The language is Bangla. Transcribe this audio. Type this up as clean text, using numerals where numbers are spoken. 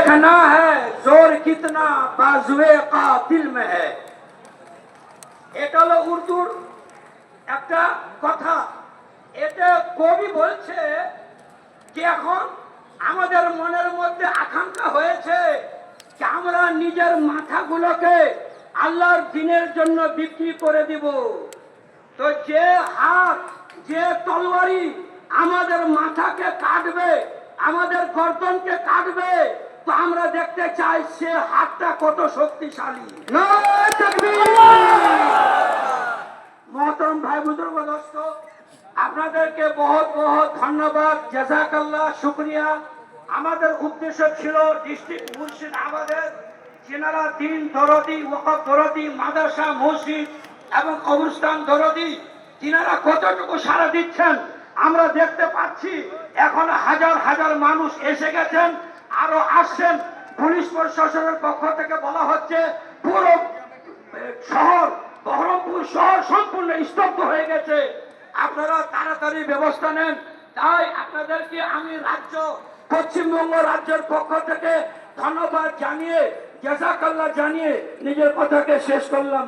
देखना है जोर कितना बाजुए कातिल में है। এটা হলো উর্দুর একটা কথা। এটা কবি বলছে যে এখন আমাদের মনের মধ্যে আকাঙ্ক্ষা হয়েছে যে আমরা নিজের মাথাগুলোকে আল্লাহর দ্বীনের জন্য বিক্রি করে দিব। তো যে হাত যে তলোয়ারি আমাদের মাথাকে কাটবে, আমাদের গর্দনকে কাটবে, তো আমরা দেখতে চাই সে হাতটা কত শক্তিশালী। নারে তাকবীর। मोहतरम भाई बुजुर्ग दोस्तों, আপনাদেরকে बहुत बहुत ধন্যবাদ, জাযাকাল্লাহ, শুকরিয়া। আমাদের উদ্দেশ্য ছিল ডিস্ট্রিক্ট মুর্শিদাবাদের যেনারা দিন দরদি, ওয়াকফ দরদি, মাদ্রাসা, মসজিদ এবং কবরস্থান দরদি, যিনারা কতটুকু সাড়া দিচ্ছেন আমরা দেখতে পাচ্ছি। এখন হাজার হাজার মানুষ এসে গেছেন, আরো আসছেন। পুলিশ প্রশাসনের পক্ষ থেকে বলা হচ্ছে পুরো শহর বহরমপুর শহর সম্পূর্ণ স্তব্ধ হয়ে গেছে, আপনারা তাড়াতাড়ি ব্যবস্থা নেন। তাই আপনাদেরকে আমি পশ্চিমবঙ্গ রাজ্যের পক্ষ থেকে ধন্যবাদ জানিয়ে, জাযাকাল্লাহ জানিয়ে নিজের কথাকে শেষ করলাম।